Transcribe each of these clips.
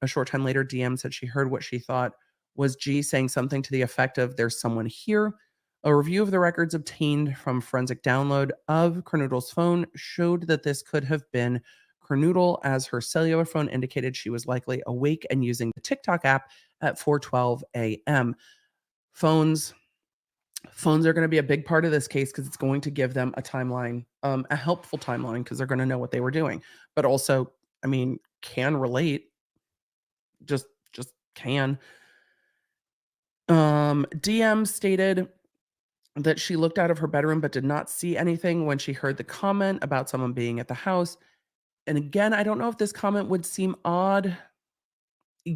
A short time later, DM said she heard what she thought was G saying something to the effect of, "There's someone here." A review of the records obtained from forensic download of Kernoodle's phone showed that this could have been Kernoodle, as her cellular phone indicated she was likely awake and using the TikTok app at 4:12 a.m. Phones Phones are going to be a big part of this case because it's going to give them a timeline, a helpful timeline, because they're going to know what they were doing, but also, I mean, can relate, just can. DM stated that she looked out of her bedroom but did not see anything when she heard the comment about someone being at the house. And again, I don't know if this comment would seem odd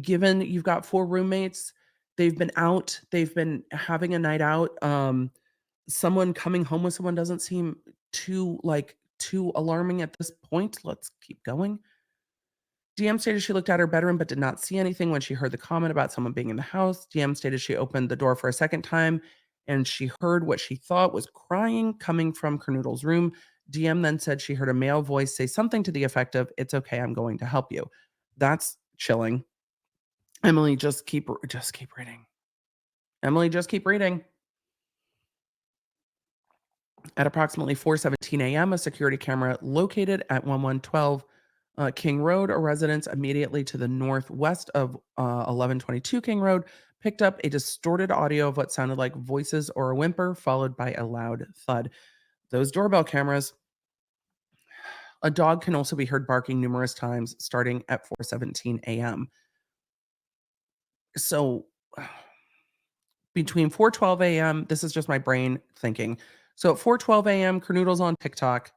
given you've got 4 roommates. They've been out, they've been having a night out. Someone coming home with someone doesn't seem too alarming at this point. Let's keep going. DM stated she looked at her bedroom but did not see anything when she heard the comment about someone being in the house. DM stated she opened the door for a second time and she heard what she thought was crying coming from Kernoodle's room. DM then said she heard a male voice say something to the effect of, "It's okay, I'm going to help you." That's chilling. Emily, just keep reading. Emily, just keep reading. At approximately 4:17 a.m., a security camera located at 1112 King Road, a residence immediately to the northwest of 1122 King Road, picked up a distorted audio of what sounded like voices or a whimper, followed by a loud thud. Those doorbell cameras. A dog can also be heard barking numerous times starting at 4:17 a.m. So between 4:12 a.m., this is just my brain thinking. So at 4:12 a.m., Kernoodle's on TikTok.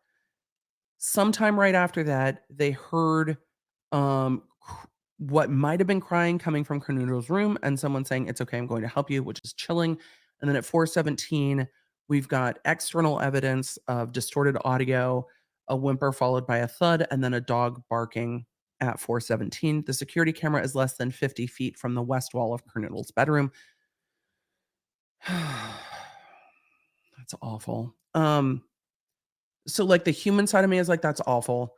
Sometime right after that, they heard, what might have been crying coming from Kernoodle's room and someone saying, "It's okay, I'm going to help you," which is chilling. And then at 4:17, we've got external evidence of distorted audio, a whimper followed by a thud, and then a dog barking at 4:17. The security camera is less than 50 feet from the west wall of Kernoodle's bedroom. That's awful. So, like, the human side of me is like, "That's awful."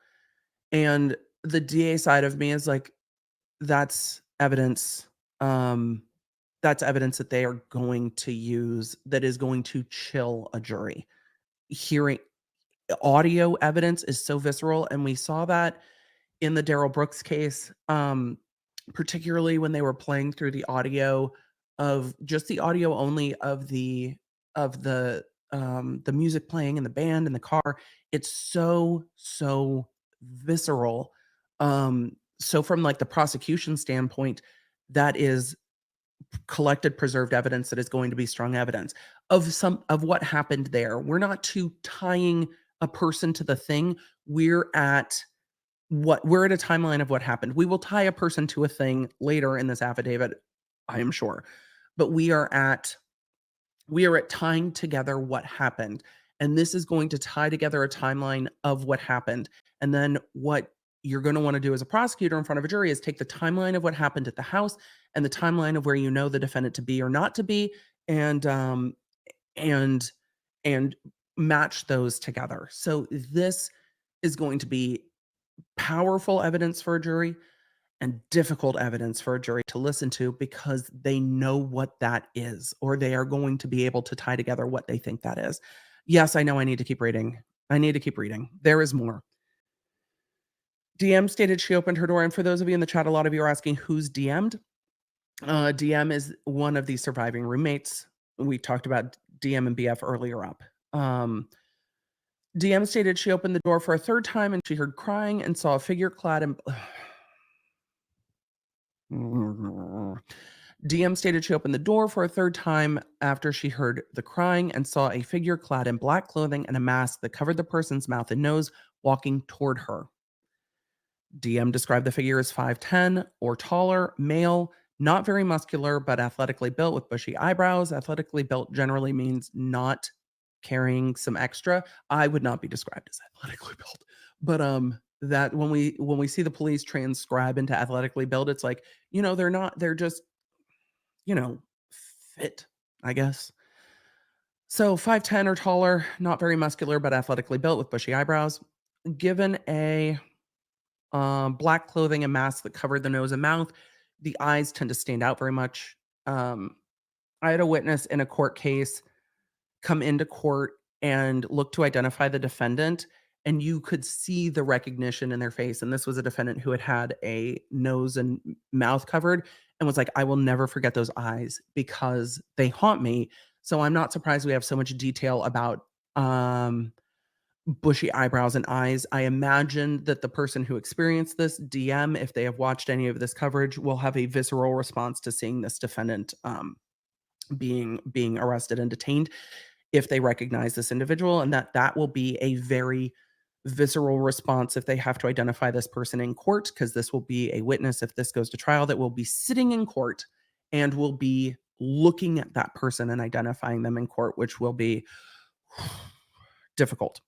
And the DA side of me is like, that's evidence, um, that's evidence that they are going to use that is going to chill a jury. Hearing audio evidence is so visceral, and we saw that in the Daryl Brooks case, particularly when they were playing through the audio of just the audio only of the music playing in the band in the car. It's so visceral. So from, like, the prosecution standpoint, that is collected preserved evidence that is going to be strong evidence of what happened there. We're not to tying a person to the thing. We're at a timeline of what happened. We will tie a person to a thing later in this affidavit, I am sure. But we are at tying together what happened. And this is going to tie together a timeline of what happened. And then what you're going to want to do as a prosecutor in front of a jury is take the timeline of what happened at the house and the timeline of where you know the defendant to be or not to be, and and and match those together. So this is going to be powerful evidence for a jury and difficult evidence for a jury to listen to because they know what that is, or they are going to be able to tie together what they think that is. Yes, I know I need to keep reading. I need to keep reading. There is more. DM stated she opened her door. And for those of you in the chat, a lot of you are asking who's DM'd. DM is one of the surviving roommates. We talked about DM and BF earlier up. DM stated she opened the door for a third time and she heard crying and saw a figure clad in. DM stated she opened the door for a third time after she heard the crying and saw a figure clad in black clothing and a mask that covered the person's mouth and nose walking toward her. DM described the figure as 5'10 or taller, male, not very muscular, but athletically built with bushy eyebrows. Athletically built generally means not carrying some extra. I would not be described as athletically built, but that when we see the police transcribe into athletically built, it's like, they're not, they're just, you know, fit, I guess. So 5'10 or taller, not very muscular, but athletically built with bushy eyebrows. Given a black clothing and mask that covered the nose and mouth. The eyes tend to stand out very much. Um, I had a witness in a court case come into court and look to identify the defendant, and you could see the recognition in their face. And this was a defendant who had had a nose and mouth covered and was like, I will never forget those eyes because they haunt me. So I'm not surprised we have so much detail about um, bushy eyebrows and eyes. I imagine that the person who experienced this DM, if they have watched any of this coverage, will have a visceral response to seeing this defendant being arrested and detained if they recognize this individual, and that will be a very visceral response if they have to identify this person in court, because this will be a witness if this goes to trial that will be sitting in court and will be looking at that person and identifying them in court, which will be difficult.